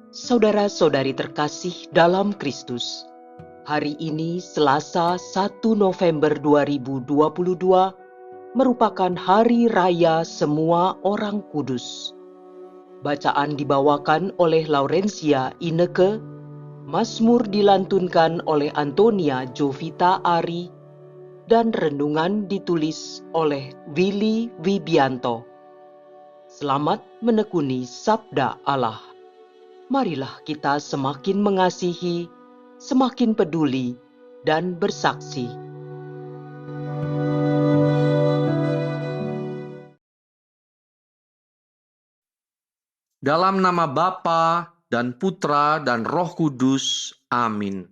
Saudara-saudari terkasih dalam Kristus, hari ini Selasa 1 November 2022 merupakan Hari Raya Semua Orang Kudus. Bacaan dibawakan oleh Laurencia Ineke, Mazmur dilantunkan oleh Antonia Jovita Ari, dan renungan ditulis oleh Willy Wibianto. Selamat menekuni Sabda Allah. Marilah kita semakin mengasihi, semakin peduli, dan bersaksi. Dalam nama Bapa dan Putra dan Roh Kudus. Amin.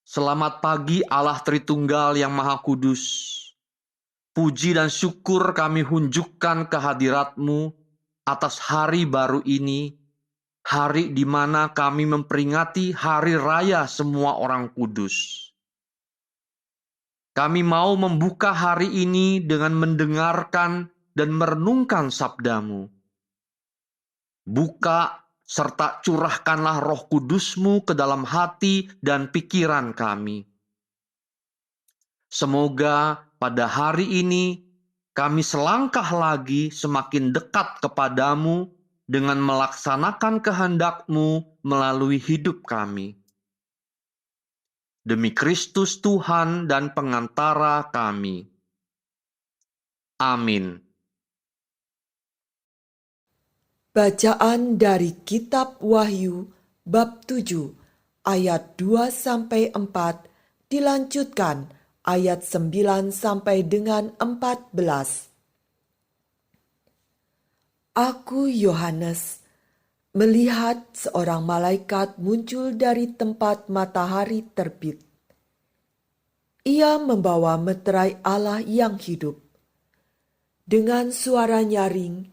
Selamat pagi Allah Tritunggal yang Maha Kudus. Puji dan syukur kami hunjukkan kehadirat-Mu atas hari baru ini, hari di mana kami memperingati Hari Raya Semua Orang Kudus. Kami mau membuka hari ini dengan mendengarkan dan merenungkan sabda-Mu. Buka serta curahkanlah Roh Kudus-Mu ke dalam hati dan pikiran kami. Semoga pada hari ini kami selangkah lagi semakin dekat kepadamu dengan melaksanakan kehendak-Mu melalui hidup kami. Demi Kristus Tuhan dan pengantara kami. Amin. Bacaan dari Kitab Wahyu bab 7 ayat 2-4 dilanjutkan ayat 9 sampai dengan 14. Aku Yohanes melihat seorang malaikat muncul dari tempat matahari terbit. Ia membawa meterai Allah yang hidup. Dengan suara nyaring,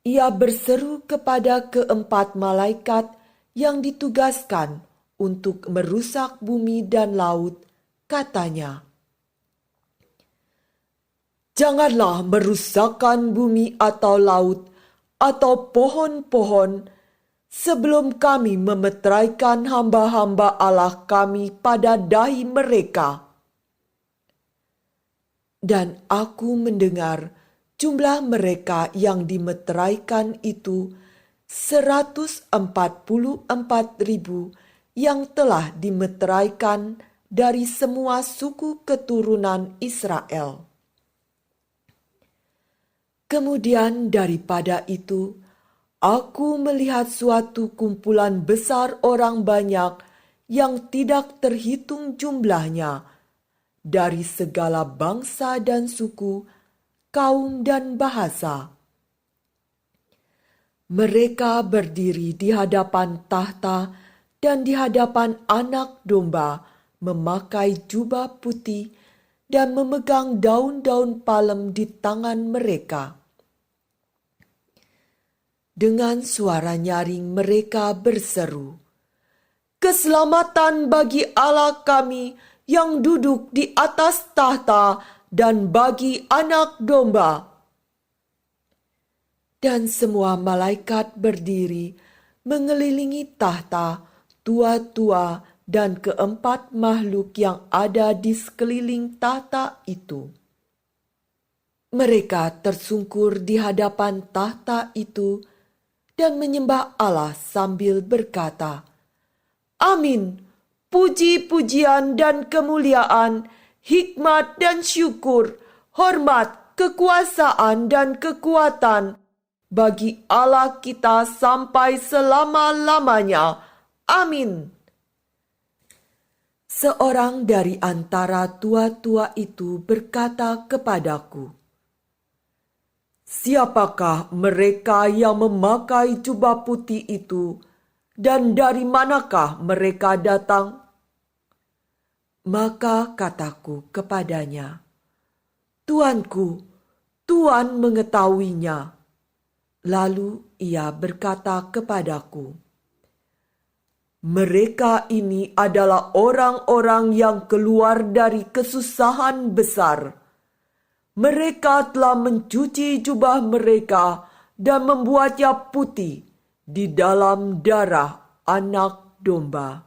ia berseru kepada keempat malaikat yang ditugaskan untuk merusak bumi dan laut, katanya, "Janganlah merusakkan bumi atau laut atau pohon-pohon sebelum kami memeteraikan hamba-hamba Allah kami pada dahi mereka." Dan aku mendengar jumlah mereka yang dimeteraikan itu 144.000 yang telah dimeteraikan dari semua suku keturunan Israel. Kemudian daripada itu, aku melihat suatu kumpulan besar orang banyak yang tidak terhitung jumlahnya, dari segala bangsa dan suku, kaum dan bahasa. Mereka berdiri di hadapan tahta dan di hadapan Anak Domba, memakai jubah putih dan memegang daun-daun palem di tangan mereka. Dengan suara nyaring mereka berseru, "Keselamatan bagi Allah kami yang duduk di atas tahta dan bagi Anak Domba." Dan semua malaikat berdiri mengelilingi tahta, tua-tua dan keempat makhluk yang ada di sekeliling tahta itu. Mereka tersungkur di hadapan tahta itu dan menyembah Allah sambil berkata, "Amin, puji-pujian dan kemuliaan, hikmat dan syukur, hormat, kekuasaan dan kekuatan bagi Allah kita sampai selama-lamanya. Amin." Seorang dari antara tua-tua itu berkata kepadaku, "Siapakah mereka yang memakai jubah putih itu, dan dari manakah mereka datang?" Maka kataku kepadanya, "Tuanku, Tuan mengetahuinya." Lalu ia berkata kepadaku, "Mereka ini adalah orang-orang yang keluar dari kesusahan besar. Mereka telah mencuci jubah mereka dan membuatnya putih di dalam darah Anak Domba.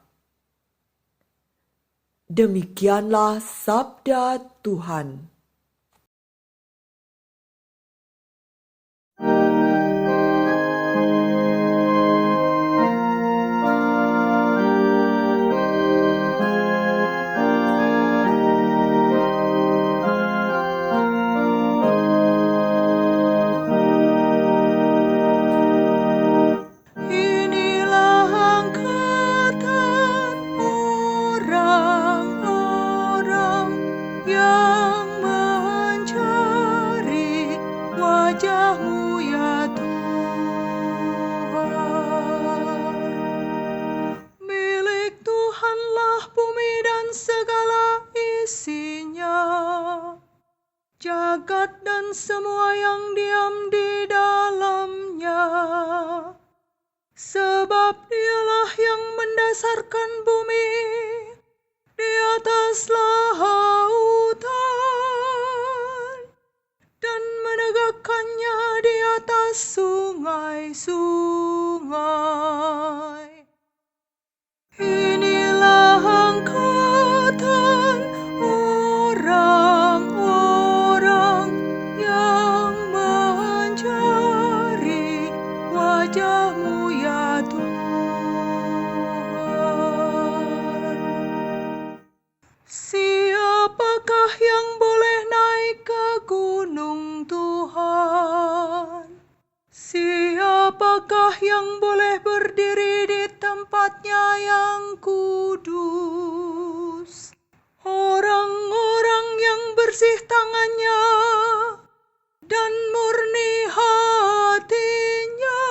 Demikianlah sabda Tuhan. Jagat dan semua yang diam di dalamnya. Sebab Dialah yang mendasarkan bumi di atas lautan dan menegakkannya di atas sungai-sungai. Inilah angkatan orang-orang yang mencari wajah-Mu ya Tuhan. Siapakah yang boleh naik ke gunung Tuhan? Siapakah yang boleh berdiri di tempatnya yang kudus? Orang-orang yang bersih tangannya dan murni hatinya,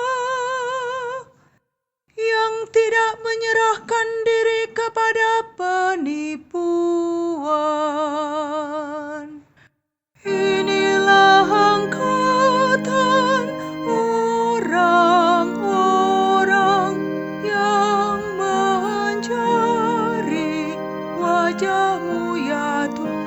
yang tidak menyerahkan diri kepada penipuan. Inilah angkatan orang-orang yang mencari wajah-Mu ya Tuhan.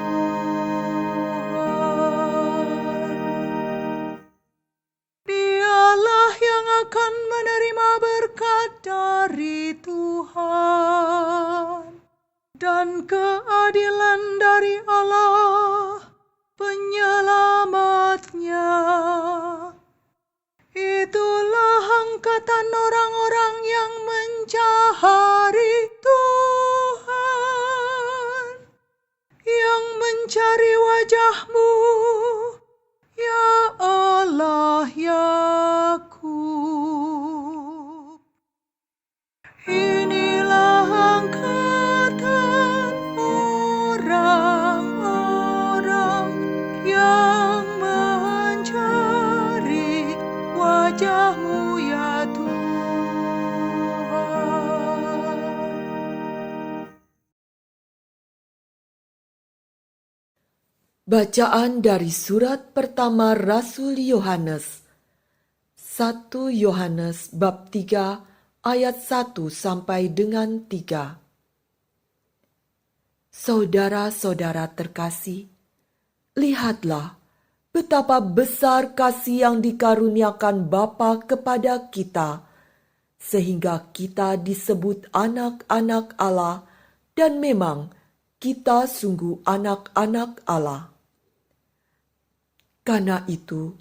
Dialah yang akan menerima berkat dari Tuhan dan keadilan dari Allah penyelamatnya. Itulah angkatan orang-orang yang mencari Tuhan, yang mencari wajah-Mu, ya Allah Yakub. Inilah angkatan orang-orang yang mencari wajah-Mu ya Tuhan. Bacaan dari surat pertama Rasul Yohanes. 1 Yohanes bab 3 ayat 1 sampai dengan 3. Saudara-saudara terkasih, lihatlah betapa besar kasih yang dikaruniakan Bapa kepada kita, sehingga kita disebut anak-anak Allah, dan memang kita sungguh anak-anak Allah. Karena itu,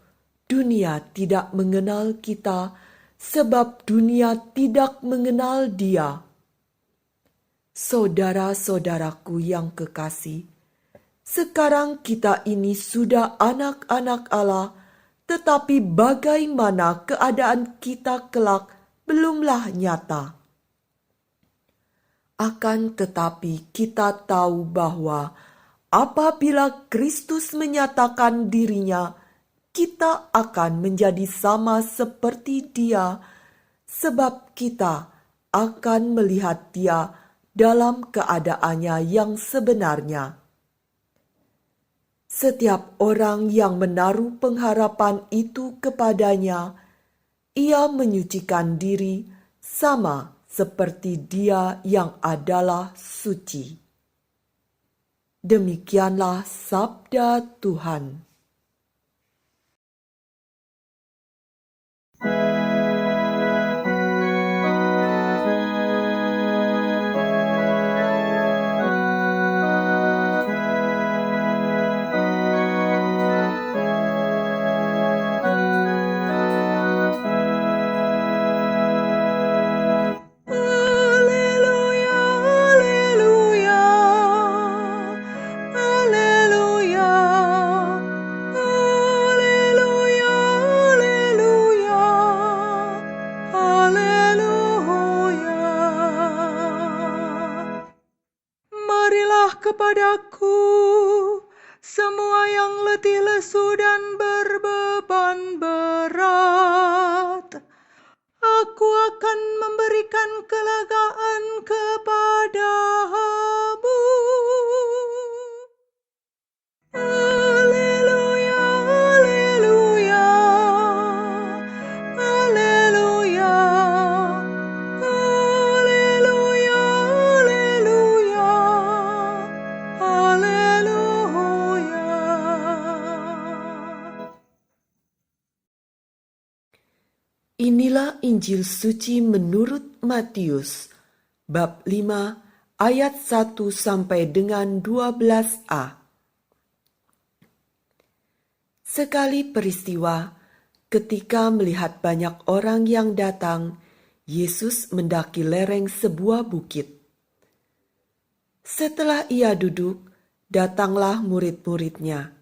dunia tidak mengenal kita, sebab dunia tidak mengenal Dia. Saudara-saudaraku yang kekasih, sekarang kita ini sudah anak-anak Allah, tetapi bagaimana keadaan kita kelak belumlah nyata. Akan tetapi kita tahu bahwa apabila Kristus menyatakan dirinya, kita akan menjadi sama seperti Dia, sebab kita akan melihat Dia dalam keadaannya yang sebenarnya. Setiap orang yang menaruh pengharapan itu kepadanya, ia menyucikan diri sama seperti Dia yang adalah suci. Demikianlah sabda Tuhan. kepadaku, semua yang letih lesu dan berbeban berat. Aku akan memberikan kelegaan kepadamu. Haleluya, haleluya, haleluya, haleluya, haleluya, haleluya. Inilah Injil suci menurut Matius, bab 5 ayat 1 sampai dengan 12a. Sekali peristiwa, ketika melihat banyak orang yang datang, Yesus mendaki lereng sebuah bukit. Setelah ia duduk, datanglah murid-muridnya.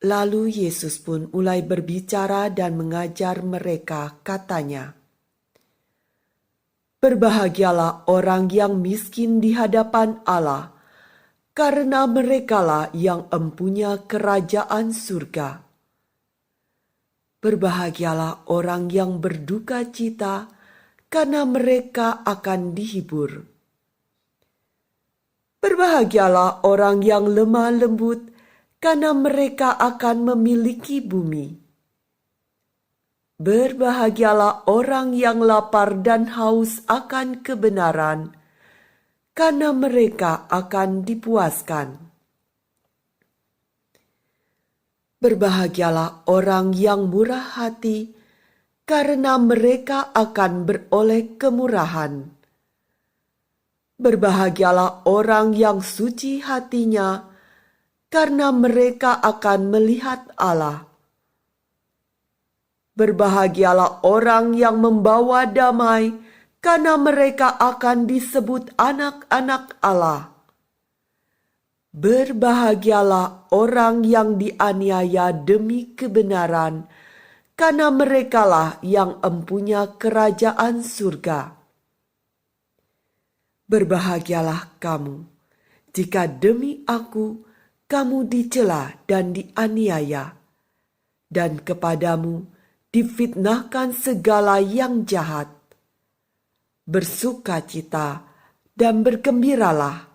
Lalu Yesus pun mulai berbicara dan mengajar mereka, katanya, "Berbahagialah orang yang miskin di hadapan Allah, karena merekalah yang empunya kerajaan surga. Berbahagialah orang yang berduka cita, karena mereka akan dihibur. Berbahagialah orang yang lemah lembut, karena mereka akan memiliki bumi. Berbahagialah orang yang lapar dan haus akan kebenaran, karena mereka akan dipuaskan. Berbahagialah orang yang murah hati, karena mereka akan beroleh kemurahan. Berbahagialah orang yang suci hatinya, karena mereka akan melihat Allah. Berbahagialah orang yang membawa damai, karena mereka akan disebut anak-anak Allah. Berbahagialah orang yang dianiaya demi kebenaran, karena merekalah yang empunya kerajaan surga. Berbahagialah kamu, jika demi aku kamu dicela dan dianiaya, dan kepadamu difitnahkan segala yang jahat. Bersukacita dan bergembiralah,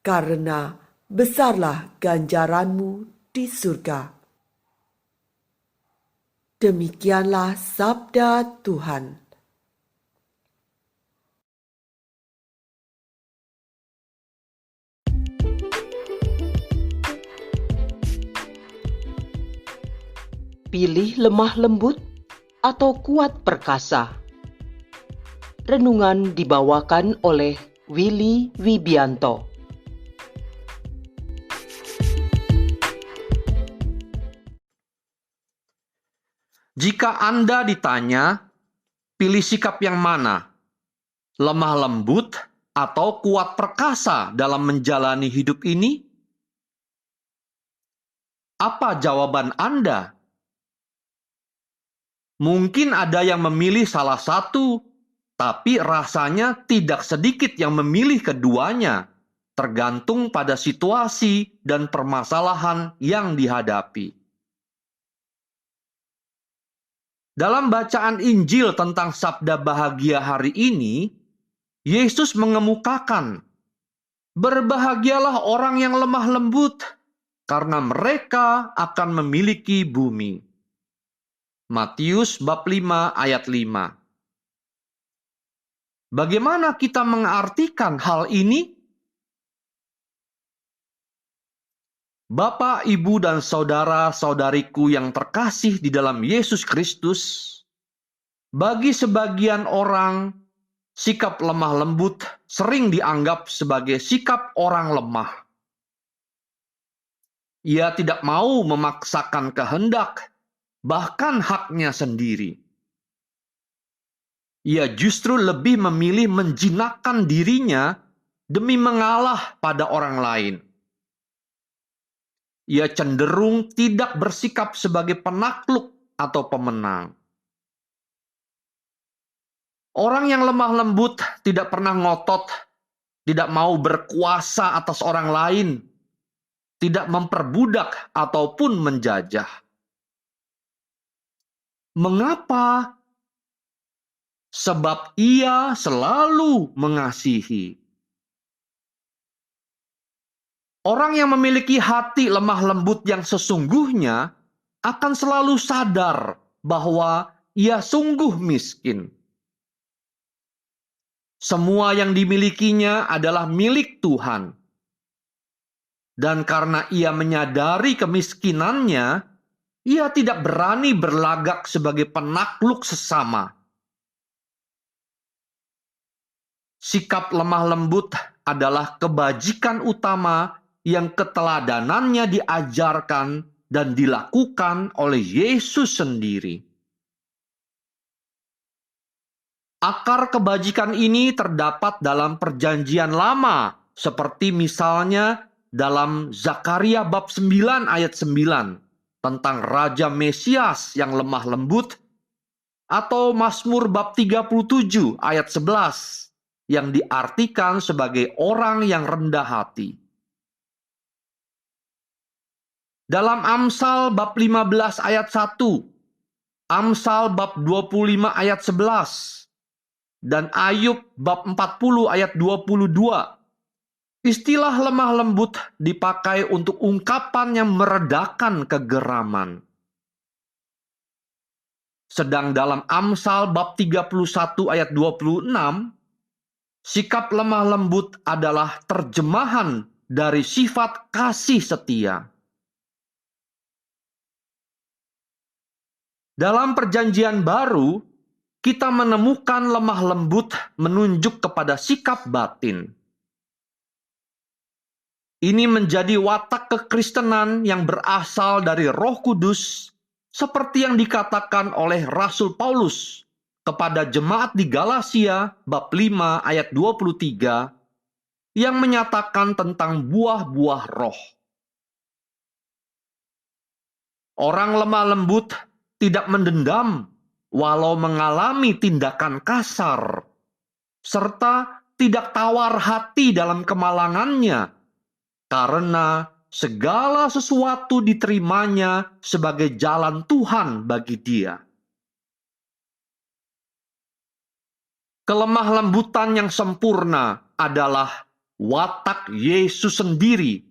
karena besarlah ganjaranmu di surga." Demikianlah sabda Tuhan. Pilih lemah lembut atau kuat perkasa. Renungan dibawakan oleh Willy Wibianto. Jika Anda ditanya, pilih sikap yang mana? Lemah lembut atau kuat perkasa dalam menjalani hidup ini? Apa jawaban Anda? Mungkin ada yang memilih salah satu, tapi rasanya tidak sedikit yang memilih keduanya, tergantung pada situasi dan permasalahan yang dihadapi. Dalam bacaan Injil tentang sabda bahagia hari ini, Yesus mengemukakan, berbahagialah orang yang lemah lembut, karena mereka akan memiliki bumi. Matius bab 5 ayat 5. Bagaimana kita mengartikan hal ini? Bapak, Ibu, dan saudara-saudariku yang terkasih di dalam Yesus Kristus, bagi sebagian orang, sikap lemah lembut sering dianggap sebagai sikap orang lemah. Ia tidak mau memaksakan kehendak, bahkan haknya sendiri. Ia justru lebih memilih menjinakkan dirinya demi mengalah pada orang lain. Ia cenderung tidak bersikap sebagai penakluk atau pemenang. Orang yang lemah lembut tidak pernah ngotot tidak mau berkuasa atas orang lain, tidak memperbudak ataupun menjajah. Mengapa? Sebab ia selalu mengasihi. Orang yang memiliki hati lemah lembut yang sesungguhnya akan selalu sadar bahwa ia sungguh miskin. Semua yang dimilikinya adalah milik Tuhan. Dan karena ia menyadari kemiskinannya, ia tidak berani berlagak sebagai penakluk sesama. Sikap lemah lembut adalah kebajikan utama yang keteladanannya diajarkan dan dilakukan oleh Yesus sendiri. Akar kebajikan ini terdapat dalam Perjanjian Lama, seperti misalnya dalam Zakaria bab 9 ayat 9 tentang Raja Mesias yang lemah lembut, atau Mazmur bab 37 ayat 11 yang diartikan sebagai orang yang rendah hati. Dalam Amsal bab 15 ayat 1, Amsal bab 25 ayat 11, dan Ayub bab 40 ayat 22, istilah lemah lembut dipakai untuk ungkapan yang meredakan kegeraman. Sedang dalam Amsal bab 31 ayat 26, sikap lemah lembut adalah terjemahan dari sifat kasih setia. Dalam Perjanjian Baru, kita menemukan lemah lembut menunjuk kepada sikap batin. Ini menjadi watak kekristenan yang berasal dari Roh Kudus, seperti yang dikatakan oleh Rasul Paulus kepada jemaat di Galatia bab 5 ayat 23 yang menyatakan tentang buah-buah roh. Orang lemah lembut tidak mendendam walau mengalami tindakan kasar, serta tidak tawar hati dalam kemalangannya, karena segala sesuatu diterimanya sebagai jalan Tuhan bagi dia. Kelemah lembutan yang sempurna adalah watak Yesus sendiri,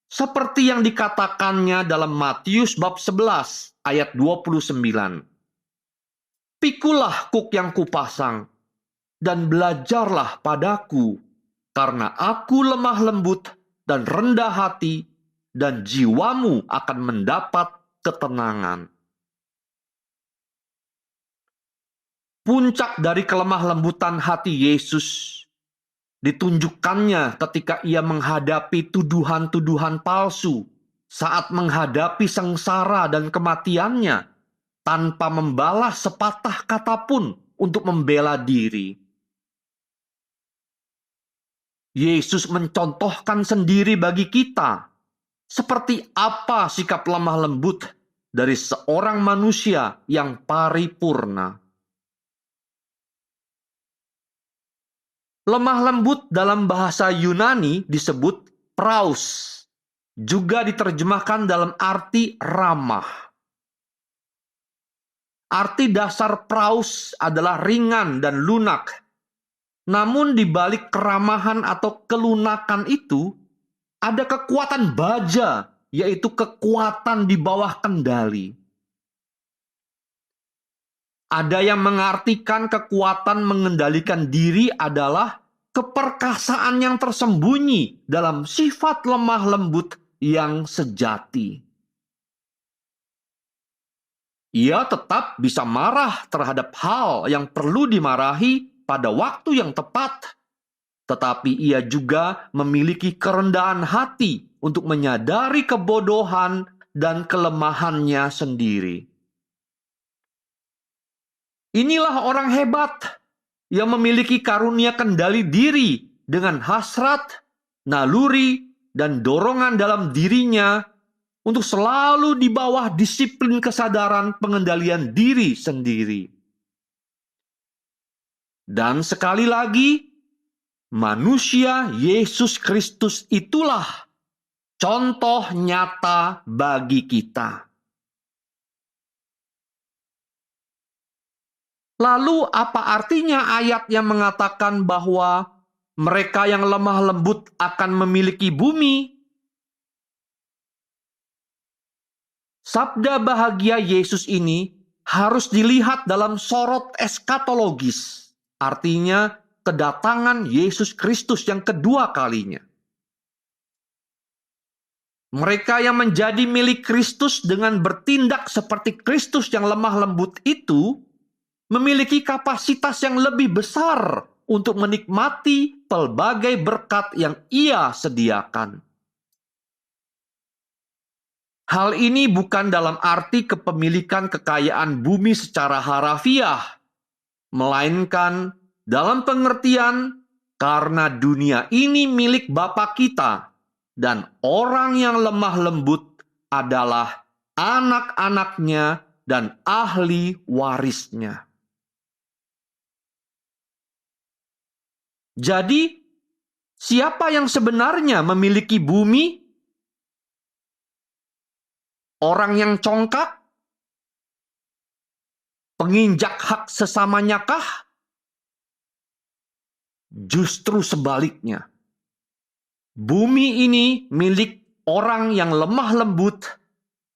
seperti yang dikatakannya dalam Matius bab 11 ayat 29. Pikulah kuk yang kupasang, dan belajarlah padaku, karena aku lemah lembut dan rendah hati, dan jiwamu akan mendapat ketenangan. Puncak dari kelemah lembutan hati Yesus ditunjukkannya ketika ia menghadapi tuduhan-tuduhan palsu saat menghadapi sengsara dan kematiannya tanpa membalas sepatah kata pun untuk membela diri. Yesus mencontohkan sendiri bagi kita seperti apa sikap lemah lembut dari seorang manusia yang paripurna. Lemah lembut dalam bahasa Yunani disebut praus, juga diterjemahkan dalam arti ramah. Arti dasar praus adalah ringan dan lunak. Namun di balik keramahan atau kelunakan itu, ada kekuatan baja, yaitu kekuatan di bawah kendali. Ada yang mengartikan kekuatan mengendalikan diri adalah keperkasaan yang tersembunyi dalam sifat lemah lembut yang sejati. Ia tetap bisa marah terhadap hal yang perlu dimarahi pada waktu yang tepat, tetapi ia juga memiliki kerendahan hati untuk menyadari kebodohan dan kelemahannya sendiri. Inilah orang hebat yang memiliki karunia kendali diri dengan hasrat, naluri, dan dorongan dalam dirinya untuk selalu di bawah disiplin kesadaran pengendalian diri sendiri. Dan sekali lagi, Manusia Yesus Kristus itulah contoh nyata bagi kita. Lalu apa artinya ayat yang mengatakan bahwa mereka yang lemah lembut akan memiliki bumi? Sabda bahagia Yesus ini harus dilihat dalam sorot eskatologis. Artinya kedatangan Yesus Kristus yang kedua kalinya. Mereka yang menjadi milik Kristus dengan bertindak seperti Kristus yang lemah lembut itu memiliki kapasitas yang lebih besar untuk menikmati pelbagai berkat yang Ia sediakan. Hal ini bukan dalam arti kepemilikan kekayaan bumi secara harafiah, melainkan dalam pengertian karena dunia ini milik Bapa kita dan orang yang lemah lembut adalah anak-anaknya dan ahli warisnya. Jadi, siapa yang sebenarnya memiliki bumi? Orang yang congkak? Penginjak hak sesamanya kah? Justru sebaliknya. Bumi ini milik orang yang lemah lembut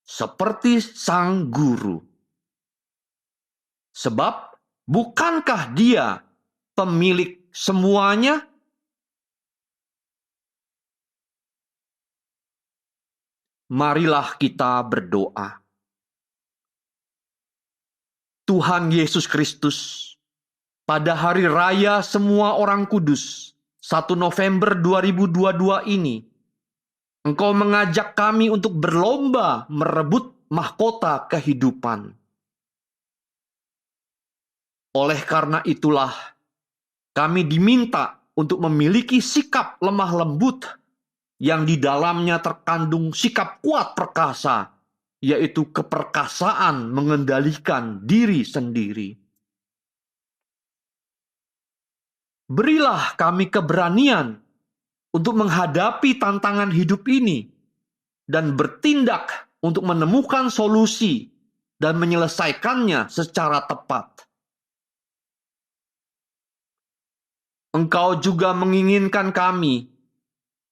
seperti sang guru. Sebab, bukankah dia pemilik semuanya? Marilah kita berdoa. Tuhan Yesus Kristus, pada hari raya semua orang kudus, 1 November 2022 ini, Engkau mengajak kami untuk berlomba merebut mahkota kehidupan. Oleh karena itulah, kami diminta untuk memiliki sikap lemah lembut yang di dalamnya terkandung sikap kuat perkasa, yaitu keperkasaan mengendalikan diri sendiri. Berilah kami keberanian untuk menghadapi tantangan hidup ini dan bertindak untuk menemukan solusi dan menyelesaikannya secara tepat. Engkau juga menginginkan kami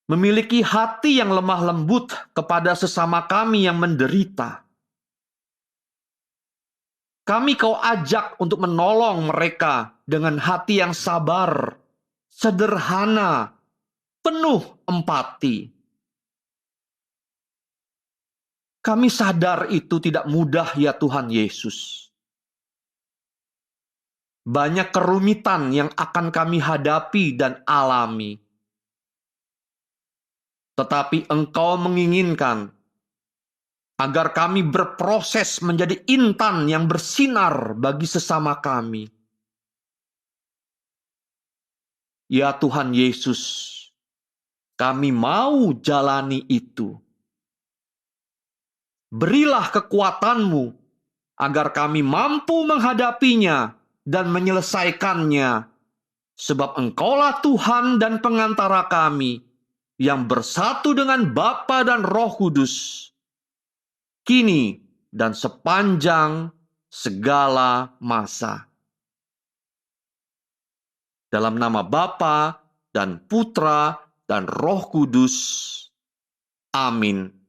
memiliki hati yang lemah lembut kepada sesama kami yang menderita. Kami Kau ajak untuk menolong mereka dengan hati yang sabar, sederhana, penuh empati. Kami sadar itu tidak mudah ya Tuhan Yesus. Banyak kerumitan yang akan kami hadapi dan alami. Tetapi Engkau menginginkan agar kami berproses menjadi intan yang bersinar bagi sesama kami. Ya Tuhan Yesus, kami mau jalani itu. Berilah kekuatan-Mu agar kami mampu menghadapinya dan menyelesaikannya, sebab Engkaulah Tuhan dan pengantara kami yang bersatu dengan Bapa dan Roh Kudus, kini dan sepanjang segala masa. Dalam nama Bapa dan Putra dan Roh Kudus. Amin.